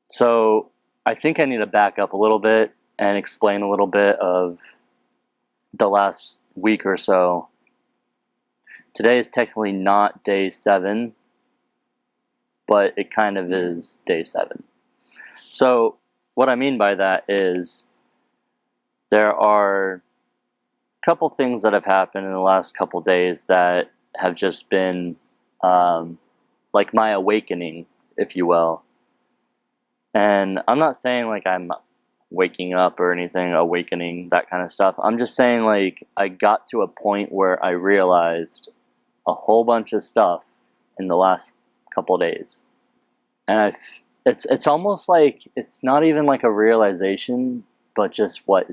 So I think I need to back up a little bit and explain a little bit of the last week or so. Today is technically not day 7, but it kind of is day 7. So what I mean by that is there are a couple things that have happened in the last couple days that have just been like my awakening, if you will. And I'm not saying like I'm waking up or anything, awakening, that kind of stuff. I'm just saying like I got to a point where I realized a whole bunch of stuff in the last couple days. And it's almost like it's not even like a realization, but just what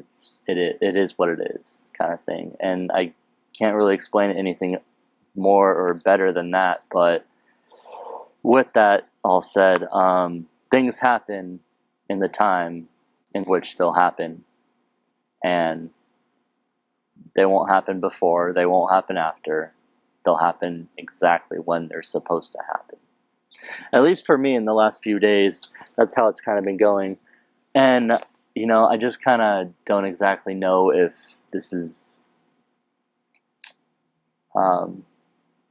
it is what it is kind of thing. And I can't really explain anything more or better than that. But with that all said, things happen in the time in which they'll happen, and they won't happen before, they won't happen after. They'll happen exactly when they're supposed to happen. At least for me in the last few days, that's how it's kind of been going. And I just kind of don't exactly know if this is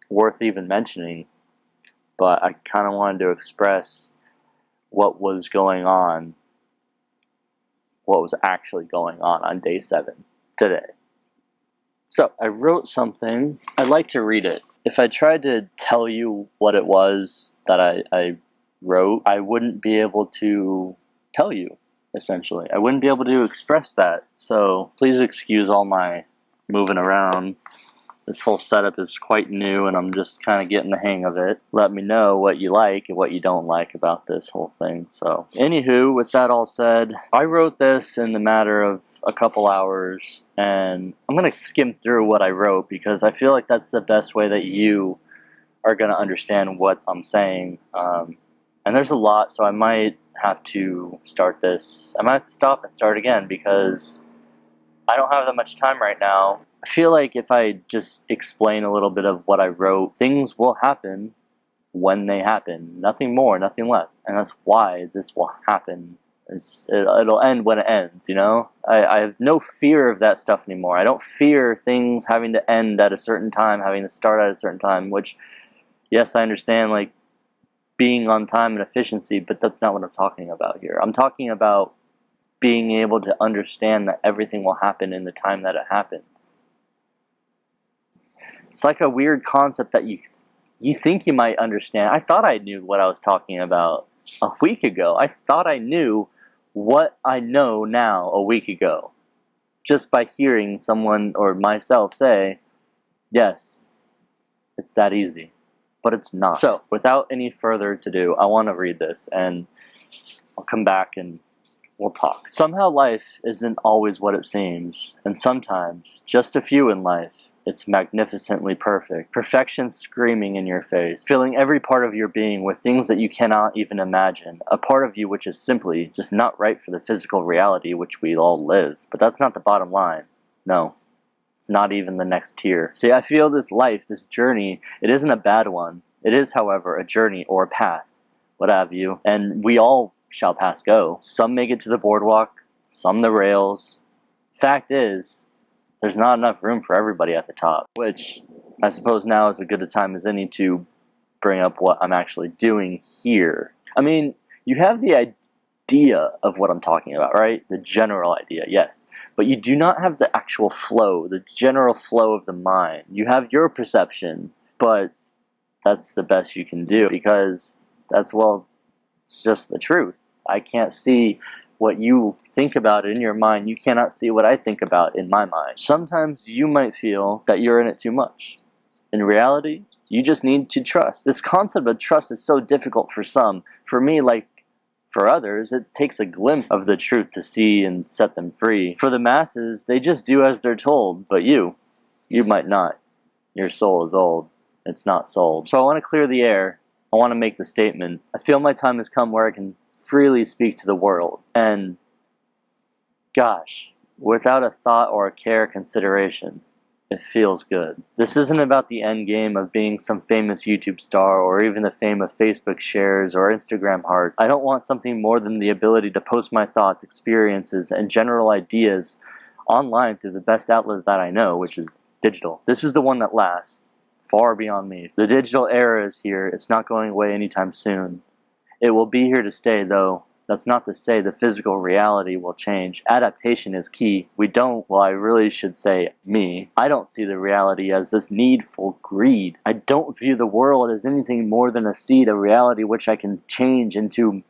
worth even mentioning, but I kind of wanted to express what was going on, what was actually going on day 7 today. So I wrote something. I'd like to read it. If I tried to tell you what it was that I wrote, I wouldn't be able to tell you, essentially. I wouldn't be able to express that. So please excuse all my moving around. This whole setup is quite new and I'm just kind of getting the hang of it. Let me know what you like and what you don't like about this whole thing. So, anywho, with that all said, I wrote this in the matter of a couple hours, and I'm going to skim through what I wrote because I feel like that's the best way that you are going to understand what I'm saying. And there's a lot, so I might have to start this. I might have to stop and start again because I don't have that much time right now. I feel like if I just explain a little bit of what I wrote, things will happen when they happen. Nothing more, nothing less. And that's why this will happen. It'll end when it ends, I have no fear of that stuff anymore. I don't fear things having to end at a certain time, having to start at a certain time, which, yes, I understand, like, being on time and efficiency, but that's not what I'm talking about here. I'm talking about being able to understand that everything will happen in the time that it happens. It's like a weird concept that you think you might understand. I thought I knew what I was talking about a week ago. I thought I knew what I know now a week ago, just by hearing someone or myself say, yes, it's that easy. But it's not. So, without any further ado, I want to read this, and I'll come back and we'll talk. Somehow life isn't always what it seems, and sometimes, just a few in life, it's magnificently perfect. Perfection screaming in your face, filling every part of your being with things that you cannot even imagine. A part of you which is simply just not right for the physical reality which we all live. But that's not the bottom line. No. It's not even the next tier. See, I feel this life, this journey, it isn't a bad one. It is, however, a journey or a path, what have you. And we all shall pass go. Some make it to the boardwalk, some the rails. Fact is, there's not enough room for everybody at the top, which I suppose now is as good a time as any to bring up what I'm actually doing here. I mean, you have the idea of what I'm talking about, right? The general idea, yes. But you do not have the actual flow, the general flow of the mind. You have your perception, but that's the best you can do because it's just the truth. I can't see what you think about in your mind. You cannot see what I think about in my mind. Sometimes you might feel that you're in it too much. In reality, you just need to trust. This concept of trust is so difficult for some. For me, like for others, it takes a glimpse of the truth to see and set them free. For the masses, they just do as they're told. But you might not. Your soul is old. It's not sold. So I want to clear the air. I want to make the statement. I feel my time has come where I can freely speak to the world. And gosh, without a thought or a care consideration. It feels good. This isn't about the end game of being some famous YouTube star or even the fame of Facebook shares or Instagram heart. I don't want something more than the ability to post my thoughts, experiences, and general ideas online through the best outlet that I know, which is digital. This is the one that lasts, far beyond me. The digital era is here. It's not going away anytime soon. It will be here to stay, though. That's not to say the physical reality will change. Adaptation is key. I really should say I don't see the reality as this needful greed. I don't view the world as anything more than a seed, a reality which I can change into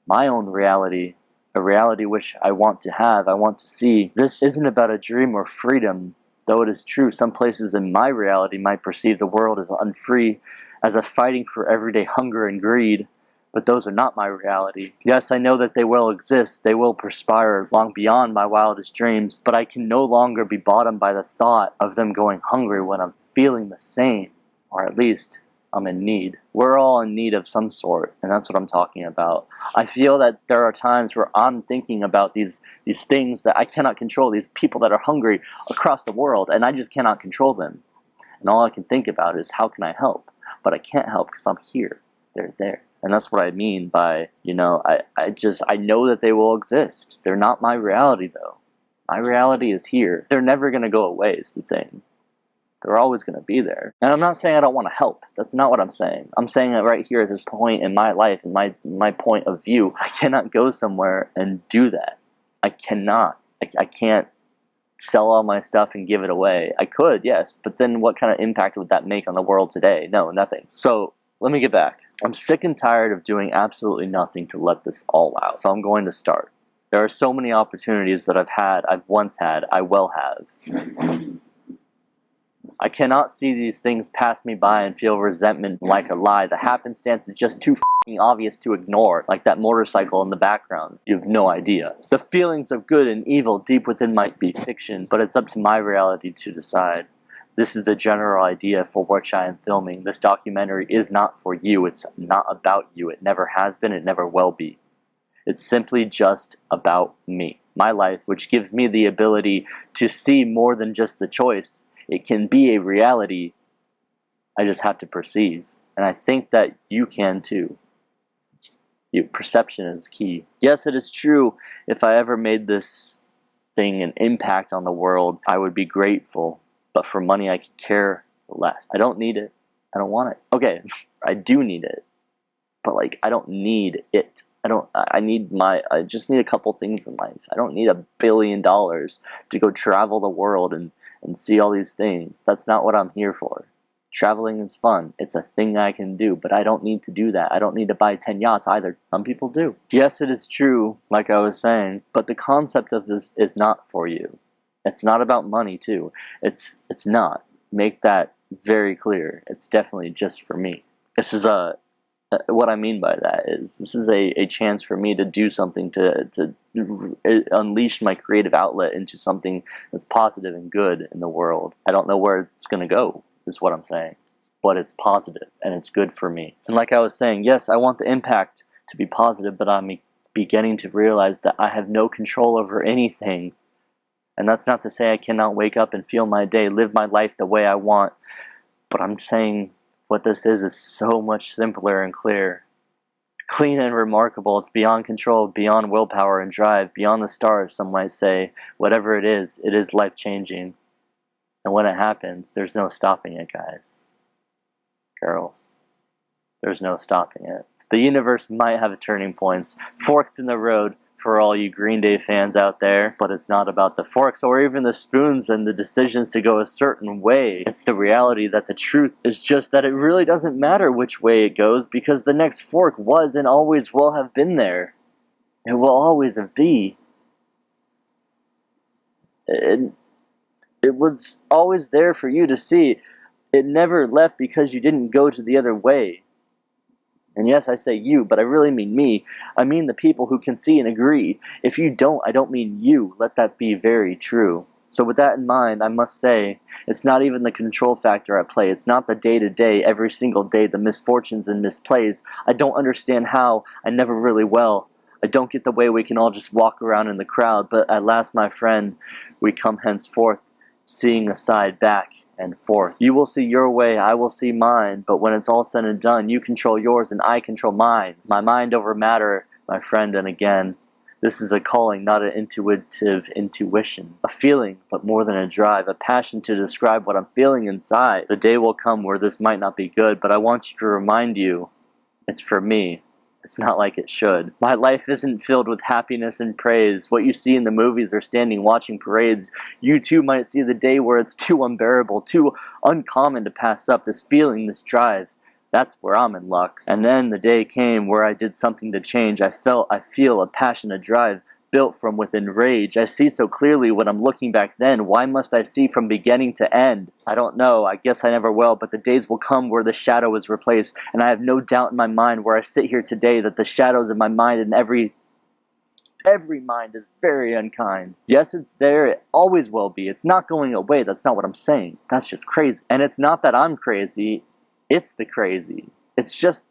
my own reality, a reality which I want to have, I want to see. This isn't about a dream or freedom, though it is true some places in my reality might perceive the world as unfree, as a fighting for everyday hunger and greed. But those are not my reality. Yes, I know that they will exist, they will perspire long beyond my wildest dreams, but I can no longer be bottomed by the thought of them going hungry when I'm feeling the same, or at least I'm in need. We're all in need of some sort, and that's what I'm talking about. I feel that there are times where I'm thinking about these things that I cannot control, these people that are hungry across the world, and I just cannot control them. And all I can think about is, how can I help? But I can't help because I'm here. They're there. And that's what I mean by, I know that they will exist. They're not my reality, though. My reality is here. They're never going to go away, is the thing. They're always going to be there. And I'm not saying I don't want to help. That's not what I'm saying. I'm saying that right here at this point in my life, in my point of view, I cannot go somewhere and do that. I cannot. I can't sell all my stuff and give it away. I could, yes, but then what kind of impact would that make on the world today? No, nothing. So let me get back. I'm sick and tired of doing absolutely nothing to let this all out, so I'm going to start. There are so many opportunities that I've once had, I will have. I cannot see these things pass me by and feel resentment like a lie. The happenstance is just too f***ing obvious to ignore, like that motorcycle in the background. You have no idea. The feelings of good and evil deep within might be fiction, but it's up to my reality to decide. This is the general idea for which I am filming. This documentary is not for you. It's not about you. It never has been. It never will be. It's simply just about me. My life, which gives me the ability to see more than just the choice. It can be a reality. I just have to perceive. And I think that you can too. Perception is key. Yes, it is true. If I ever made this thing an impact on the world, I would be grateful. But for money, I could care less. I don't need it. I don't want it. Okay, I do need it. But I don't need it. I just need a couple things in life. I don't need $1 billion to go travel the world and see all these things. That's not what I'm here for. Traveling is fun. It's a thing I can do, but I don't need to do that. I don't need to buy 10 yachts either. Some people do. Yes, it is true, like I was saying, but the concept of this is not for you. It's not about money, too. It's not. Make that very clear. It's definitely just for me. This is what I mean by that is this is a chance for me to do something to unleash my creative outlet into something that's positive and good in the world. I don't know where it's going to go, is what I'm saying. But it's positive and it's good for me. And like I was saying, yes, I want the impact to be positive, but I'm beginning to realize that I have no control over anything. And that's not to say I cannot wake up and feel my day, live my life the way I want. But I'm saying what this is so much simpler and clear. Clean and remarkable. It's beyond control, beyond willpower and drive, beyond the stars, some might say. Whatever it is life-changing. And when it happens, there's no stopping it, guys. Girls. There's no stopping it. The universe might have turning points, forks in the road, for all you Green Day fans out there, but it's not about the forks or even the spoons and the decisions to go a certain way. It's the reality that the truth is just that it really doesn't matter which way it goes because the next fork was and always will have been there. It will always be. It was always there for you to see. It never left because you didn't go to the other way. And yes, I say you, but I really mean me. I mean the people who can see and agree. If you don't, I don't mean you. Let that be very true. So with that in mind, I must say, it's not even the control factor at play. It's not the day-to-day, every single day, the misfortunes and misplays. I don't understand how. I never really will. I don't get the way we can all just walk around in the crowd, but at last, my friend, we come henceforth seeing aside back and forth. You will see your way, I will see mine, but when it's all said and done, you control yours and I control mine. My mind over matter, my friend, and again, this is a calling, not an intuitive intuition. A feeling, but more than a drive, a passion to describe what I'm feeling inside. The day will come where this might not be good, but I want you to remind you, it's for me. It's not like it should. My life isn't filled with happiness and praise. What you see in the movies or standing watching parades, you too might see the day where it's too unbearable, too uncommon to pass up. This feeling, this drive, that's where I'm in luck. And then the day came where I did something to change. I feel a passion, a drive, built from within rage. I see so clearly when I'm looking back then. Why must I see from beginning to end? I don't know. I guess I never will, but the days will come where the shadow is replaced, and I have no doubt in my mind where I sit here today that the shadows in my mind and every mind is very unkind. Yes, it's there. It always will be. It's not going away. That's not what I'm saying. That's just crazy. And it's not that I'm crazy. It's the crazy. It's just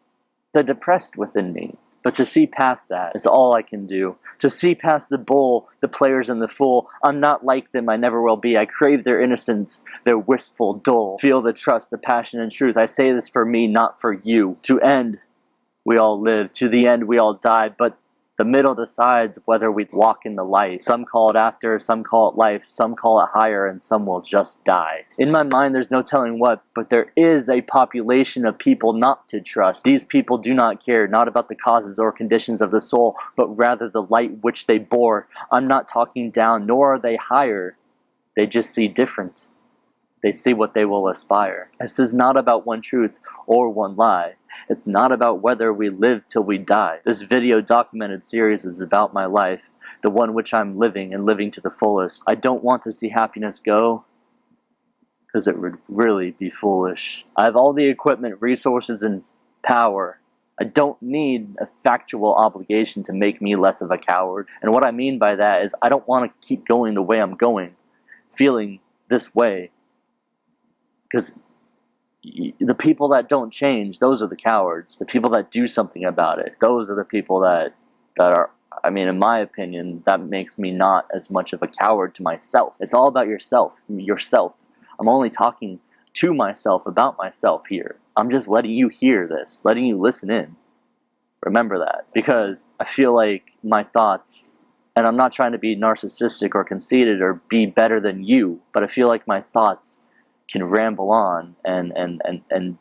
the depressed within me. But to see past that is all I can do. To see past the bull, the players, and the fool. I'm not like them, I never will be. I crave their innocence, their wistful dull. Feel the trust, the passion, and truth. I say this for me, not for you. To end, we all live. To the end, we all die. But the middle decides whether we walk in the light. Some call it after, some call it life, some call it higher, and some will just die. In my mind, there's no telling what, but there is a population of people not to trust. These people do not care, not about the causes or conditions of the soul, but rather the light which they bore. I'm not talking down, nor are they higher. They just see different. They see what they will aspire. This is not about one truth or one lie. It's not about whether we live till we die. This video documented series is about my life, the one which I'm living and living to the fullest. I don't want to see happiness go, because it would really be foolish. I have all the equipment, resources, and power. I don't need a factual obligation to make me less of a coward. And what I mean by that is I don't want to keep going the way I'm going, feeling this way. Because the people that don't change, those are the cowards. The people that do something about it, those are the people that are, I mean, in my opinion, that makes me not as much of a coward to myself. It's all about yourself. I'm only talking to myself about myself here. I'm just letting you hear this, letting you listen in. Remember that. Because I feel like my thoughts, and I'm not trying to be narcissistic or conceited or be better than you, but I feel like my thoughts can ramble on and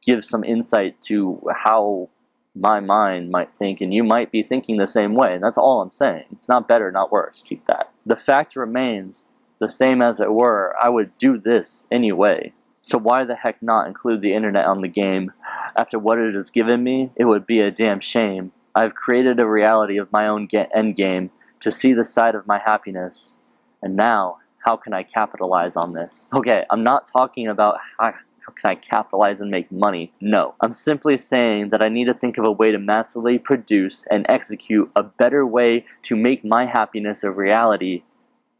give some insight to how my mind might think, and you might be thinking the same way, and that's all I'm saying. It's not better, not worse. Keep that. The fact remains, the same as it were, I would do this anyway. So why the heck not include the internet on the game? After what it has given me, it would be a damn shame. I've created a reality of my own endgame to see the side of my happiness, and now, how can I capitalize on this? Okay, I'm not talking about how can I capitalize and make money. No, I'm simply saying that I need to think of a way to massively produce and execute a better way to make my happiness a reality.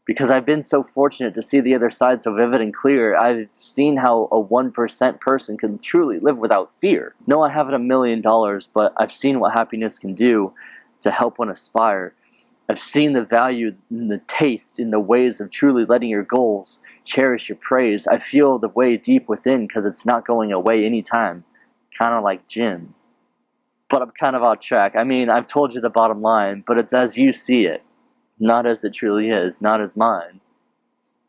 Because I've been so fortunate to see the other side so vivid and clear. I've seen how a 1% person can truly live without fear. No, I haven't $1 million, but I've seen what happiness can do to help one aspire. I've seen the value in the taste in the ways of truly letting your goals cherish your praise. I feel the way deep within because it's not going away anytime. Kind of like Jim. But I'm kind of off track. I mean, I've told you the bottom line, but it's as you see it. Not as it truly is. Not as mine.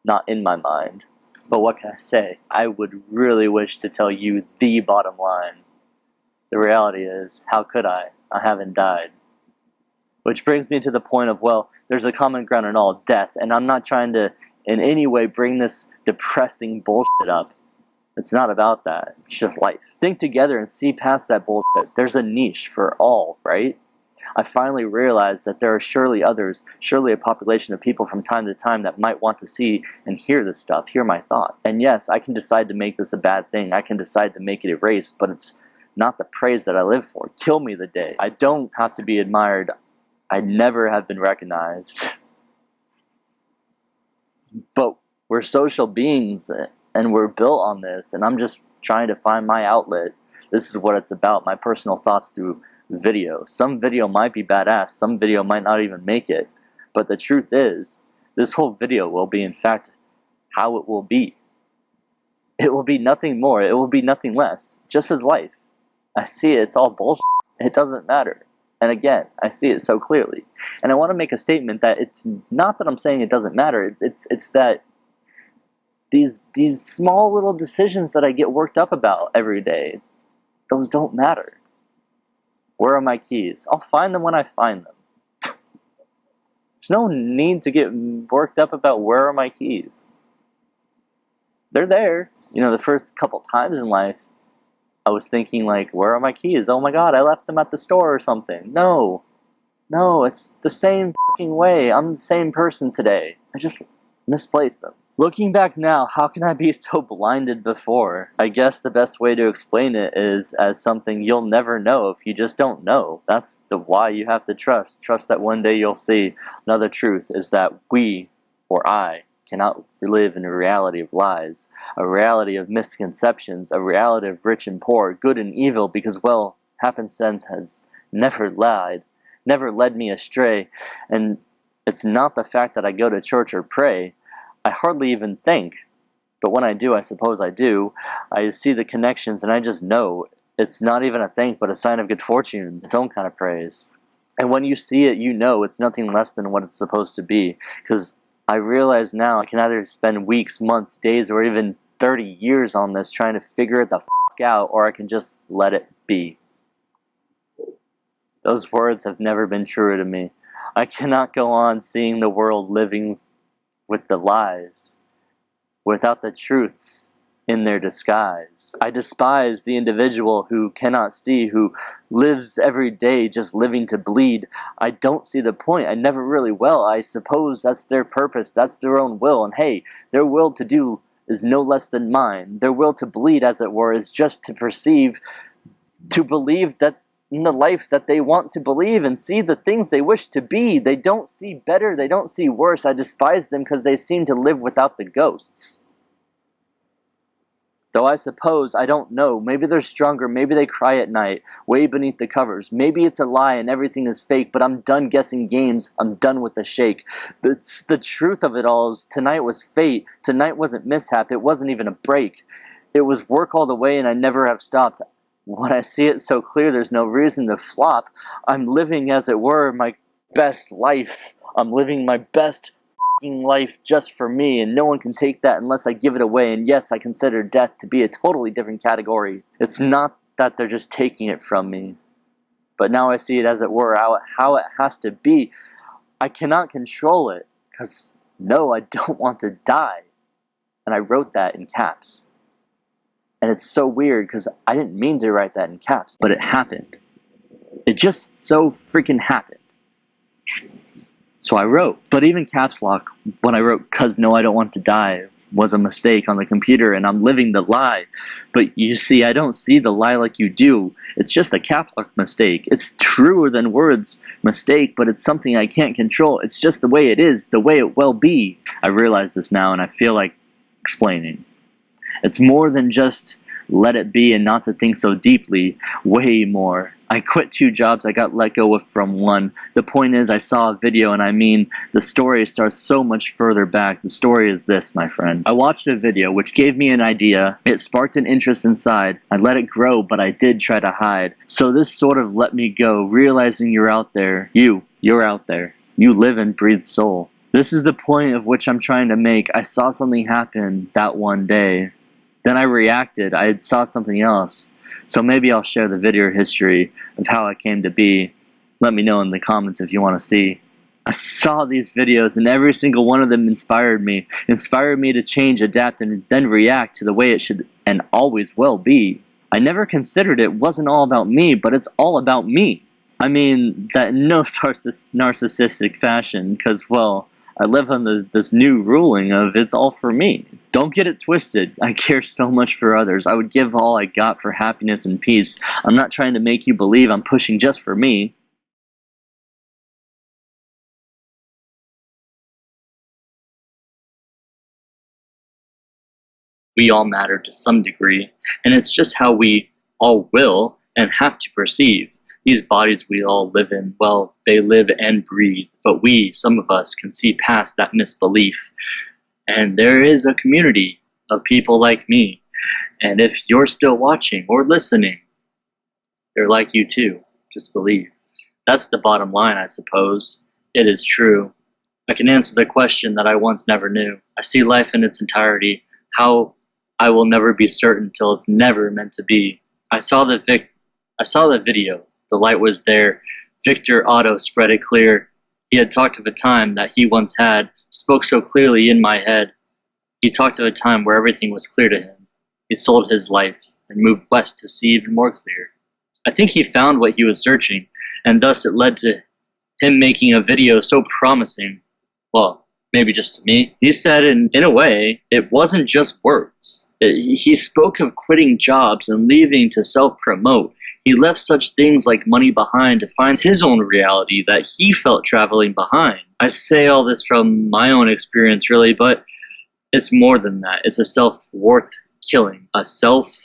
Not in my mind. But what can I say? I would really wish to tell you the bottom line. The reality is, how could I? I haven't died. Which brings me to the point of, well, there's a common ground in all, death, and I'm not trying to in any way bring this depressing bullshit up. It's not about that. It's just life. Think together and see past that bullshit. There's a niche for all, right? I finally realized that there are surely others, surely a population of people from time to time that might want to see and hear this stuff, hear my thought. And yes, I can decide to make this a bad thing. I can decide to make it erased, but it's not the praise that I live for. Kill me the day. I don't have to be admired. I never have been recognized. But we're social beings and we're built on this, and I'm just trying to find my outlet. This is what it's about, my personal thoughts through video. Some video might be badass, some video might not even make it, but the truth is, this whole video will be in fact how it will be. It will be nothing more, it will be nothing less, just as life. I see it, it's all bullshit. It doesn't matter. And again, I see it so clearly. And I want to make a statement that it's not that I'm saying it doesn't matter, it's that these small little decisions that I get worked up about every day, those don't matter. Where are my keys? I'll find them when I find them. There's no need to get worked up about where are my keys. They're there. You know, the first couple times in life, I was thinking like, where are my keys? Oh my god, I left them at the store or something. No, it's the same fucking way. I'm the same person today. I just misplaced them. Looking back now, how can I be so blinded before? I guess the best way to explain it is as something you'll never know if you just don't know. That's the why you have to trust. Trust that one day you'll see. Another truth is that we, or I, cannot live in a reality of lies, a reality of misconceptions, a reality of rich and poor, good and evil, because, well, happenstance has never lied, never led me astray, and it's not the fact that I go to church or pray. I hardly even think, but when I do, I suppose I do. I see the connections and I just know it's not even a thank, but a sign of good fortune, its own kind of praise. And when you see it, you know it's nothing less than what it's supposed to be, because I realize now I can either spend weeks, months, days, or even 30 years on this trying to figure it the fuck out, or I can just let it be. Those words have never been truer to me. I cannot go on seeing the world living with the lies, without the truths in their disguise. I despise the individual who cannot see, who lives every day just living to bleed. I don't see the point. I never really will. I suppose that's their purpose, that's their own will, and hey, their will to do is no less than mine. Their will to bleed, as it were, is just to perceive, to believe that in the life that they want to believe and see the things they wish to be. They don't see better, they don't see worse. I despise them because they seem to live without the ghosts. Though I suppose, I don't know, maybe they're stronger, maybe they cry at night, way beneath the covers. Maybe it's a lie and everything is fake, but I'm done guessing games, I'm done with the shake. The truth of it all is tonight was fate, tonight wasn't mishap, it wasn't even a break. It was work all the way and I never have stopped. When I see it so clear, there's no reason to flop. I'm living, as it were, my best life. I'm living my best life just for me, and no one can take that unless I give it away. And yes, I consider death to be a totally different category. It's not that they're just taking it from me, but now I see it, as it were, how it has to be. I cannot control it, because no, I don't want to die. And I wrote that in caps. And it's so weird because I didn't mean to write that in caps, but it happened. It just so freaking happened. So I wrote, but even caps lock, when I wrote, "'cause no, I don't want to die," was a mistake on the computer and I'm living the lie. But you see, I don't see the lie like you do. It's just a caps lock mistake. It's truer than words mistake, but it's something I can't control. It's just the way it is, the way it will be. I realize this now and I feel like explaining. It's more than just let it be and not to think so deeply. Way more. I quit 2 jobs, I got let go from 1. The point is, I saw a video and I mean, the story starts so much further back. The story is this, my friend. I watched a video which gave me an idea. It sparked an interest inside. I let it grow, but I did try to hide. So this sort of let me go, realizing you're out there. You're out there. You live and breathe soul. This is the point of which I'm trying to make. I saw something happen that one day. Then I reacted. I saw something else. So maybe I'll share the video history of how I came to be. Let me know in the comments if you want to see. I saw these videos and every single one of them inspired me. Inspired me to change, adapt, and then react to the way it should and always will be. I never considered it wasn't all about me, but it's all about me. I mean, that in no narcissistic fashion, because, well, I live on this new ruling of it's all for me. Don't get it twisted. I care so much for others. I would give all I got for happiness and peace. I'm not trying to make you believe I'm pushing just for me. We all matter to some degree, and it's just how we all will and have to perceive. These bodies we all live in, well, they live and breathe, but we, some of us, can see past that misbelief. And there is a community of people like me. And if you're still watching or listening, they're like you too. Just believe. That's the bottom line, I suppose. It is true. I can answer the question that I once never knew. I see life in its entirety, how I will never be certain till it's never meant to be. I saw the video. The light was there. Victor Otto spread it clear. He had talked of a time that he once had, spoke so clearly in my head. He talked of a time where everything was clear to him. He sold his life and moved west to see even more clear. I think he found what he was searching, and thus it led to him making a video so promising. Well, maybe just to me. He said in a way, it wasn't just words. He spoke of quitting jobs and leaving to self-promote. He left such things like money behind to find his own reality that he felt traveling behind. I say all this from my own experience, really, but it's more than that. It's a self-worth killing. A self-worth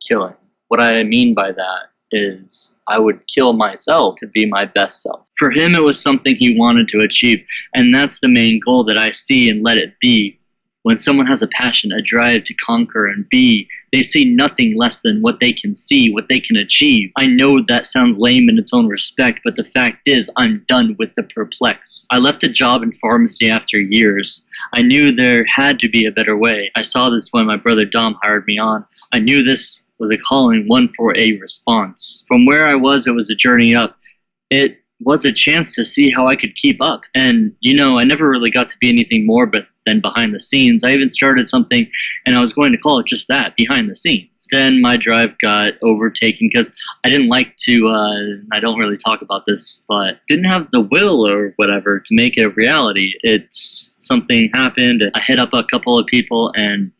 killing. What I mean by that is I would kill myself to be my best self. For him, it was something he wanted to achieve, and that's the main goal that I see and let it be. When someone has a passion, a drive to conquer and be, they see nothing less than what they can see, what they can achieve. I know that sounds lame in its own respect, but the fact is, I'm done with the perplex. I left a job in pharmacy after years. I knew there had to be a better way. I saw this when my brother Dom hired me on. I knew this was a calling, one for a response. From where I was, it was a journey up. It was a chance to see how I could keep up. And, I never really got to be anything more than behind the scenes. I even started something, and I was going to call it just that, behind the scenes. Then my drive got overtaken because I didn't like to, I don't really talk about this, but didn't have the will or whatever to make it a reality. Something happened, and I hit up a couple of people, and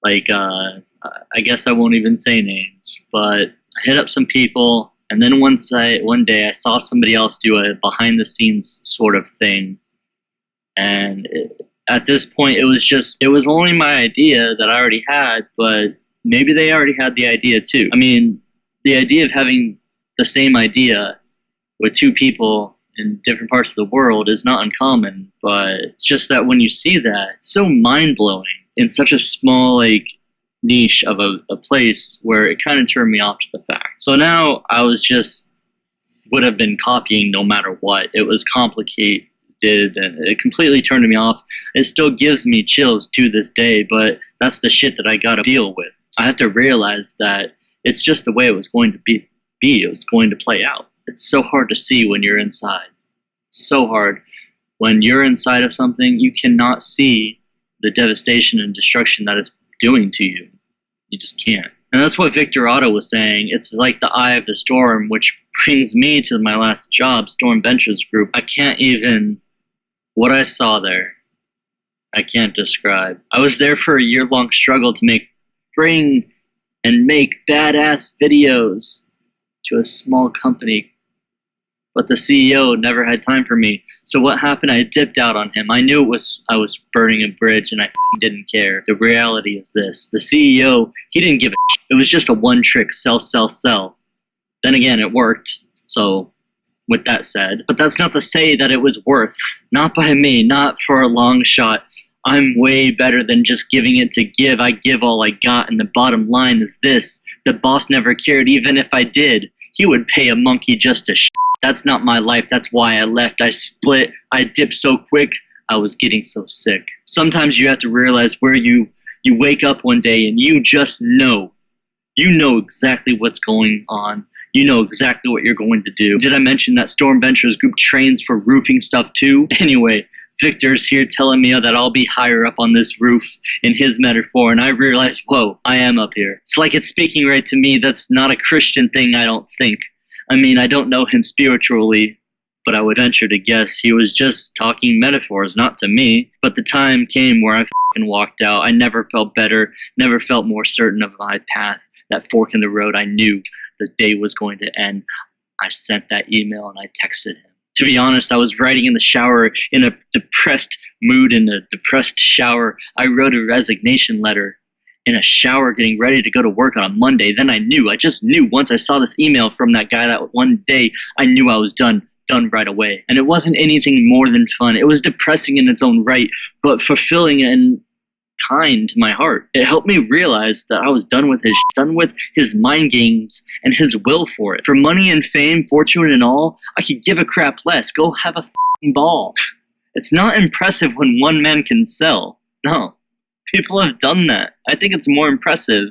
I guess I won't even say names, but I hit up some people, and then one day I saw somebody else do a behind the scenes sort of thing, and at this point it was only my idea that I already had, but maybe they already had the idea too. I mean, the idea of having the same idea with two people in different parts of the world is not uncommon, but it's just that when you see that, it's so mind-blowing in such a small niche of a place where it kind of turned me off to the fact. So now I would have been copying no matter what. It was complicated and it completely turned me off. It still gives me chills to this day, but that's the shit that I gotta deal with. I have to realize that it's just the way it was going to be. It was going to play out. It's so hard to see when you're inside. So hard. When you're inside of something, you cannot see the devastation and destruction that it's doing to you. You just can't. And that's what Victor Otto was saying. It's like the eye of the storm, which brings me to my last job, Storm Ventures Group. What I saw there, I can't describe. I was there for a year-long struggle to bring and make badass videos to a small company, but the CEO never had time for me. So what happened? I dipped out on him. I knew I was burning a bridge, and I didn't care. The reality is this: the CEO, he didn't give a shit. It was just a one-trick sell, sell, sell. Then again, it worked. So, with that said, but that's not to say that it was worth. Not by me. Not for a long shot. I'm way better than just giving it to give. I give all I got, and the bottom line is this: the boss never cared. Even if I did, he would pay a monkey just to shit. That's not my life. That's why I left. I split. I dipped so quick. I was getting so sick. Sometimes you have to realize where you wake up one day and you just know. You know exactly what's going on. You know exactly what you're going to do. Did I mention that Storm Ventures Group trains for roofing stuff too? Anyway, Victor's here telling me that I'll be higher up on this roof in his metaphor, and I realize, whoa, I am up here. It's like it's speaking right to me. That's not a Christian thing, I don't think. I mean, I don't know him spiritually, but I would venture to guess he was just talking metaphors, not to me. But the time came where I fucking walked out. I never felt better, never felt more certain of my path. That fork in the road, I knew the day was going to end. I sent that email and I texted him. To be honest, I was writing in the shower in a depressed mood, in a depressed shower. I wrote a resignation letter in a shower getting ready to go to work on a Monday. Then I just knew once I saw this email from that guy that one day, I knew I was done. done right away. And it wasn't anything more than fun. It was depressing in its own right, but fulfilling and kind to my heart. It helped me realize that I was done with his mind games and his will for it. For money and fame, fortune and all, I could give a crap less. Go have a ball. It's not impressive when one man can sell. No. People have done that. I think it's more impressive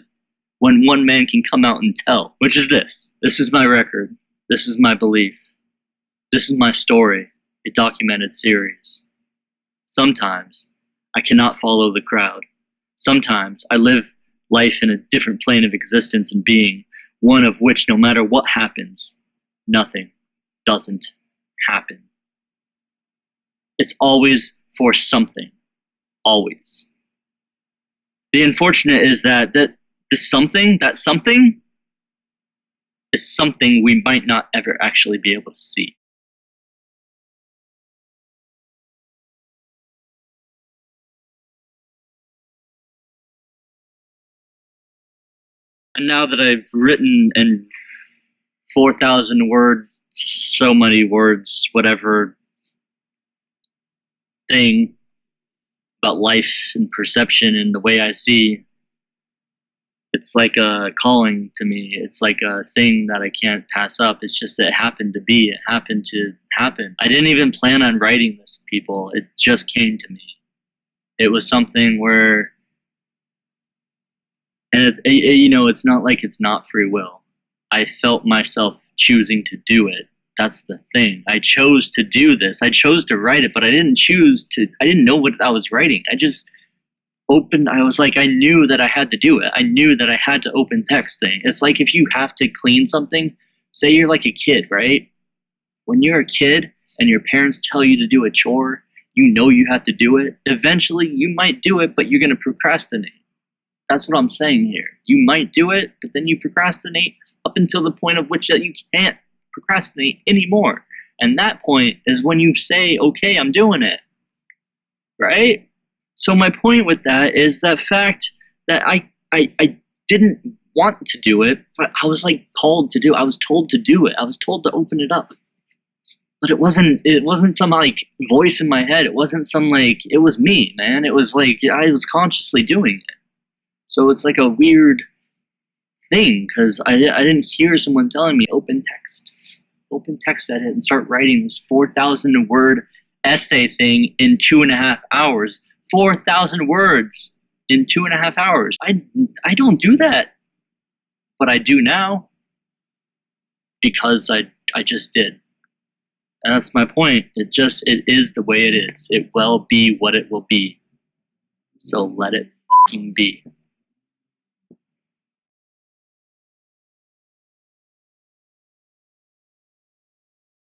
when one man can come out and tell, which is this. This is my record. This is my belief. This is my story, a documented series. Sometimes I cannot follow the crowd. Sometimes I live life in a different plane of existence and being, one of which no matter what happens, nothing doesn't happen. It's always for something. Always. The unfortunate is that something is something we might not ever actually be able to see. And now that I've written in 4,000 words, so many words, whatever thing about life and perception and the way I see, it's like a calling to me. It's like a thing that I can't pass up. It's just it happened to be. It happened to happen. I didn't even plan on writing this to people. It just came to me. It was something where, and it's not like it's not free will. I felt myself choosing to do it. That's the thing. I chose to do this. I chose to write it, but I didn't know what I was writing. I just I knew that I had to do it. I knew that I had to open text thing. It's like if you have to clean something, say you're like a kid, right? When you're a kid and your parents tell you to do a chore, you know you have to do it. Eventually you might do it, but you're going to procrastinate. That's what I'm saying here. You might do it, but then you procrastinate up until the point of which that you can't procrastinate anymore. And that point is when you say, okay, I'm doing it. Right? So my point with that is that fact that I didn't want to do it, but I was like called to do it. I was told to do it. I was told to open it up. But it wasn't some like voice in my head. It wasn't some like, it was me, man. It was like I was consciously doing it. So it's like a weird thing because I didn't hear someone telling me open text edit and start writing this 4,000 word essay thing in 2.5 hours. 4,000 words in 2.5 hours. I don't do that, but I do now because I just did. And that's my point. It is the way it is. It will be what it will be. So let it fucking be.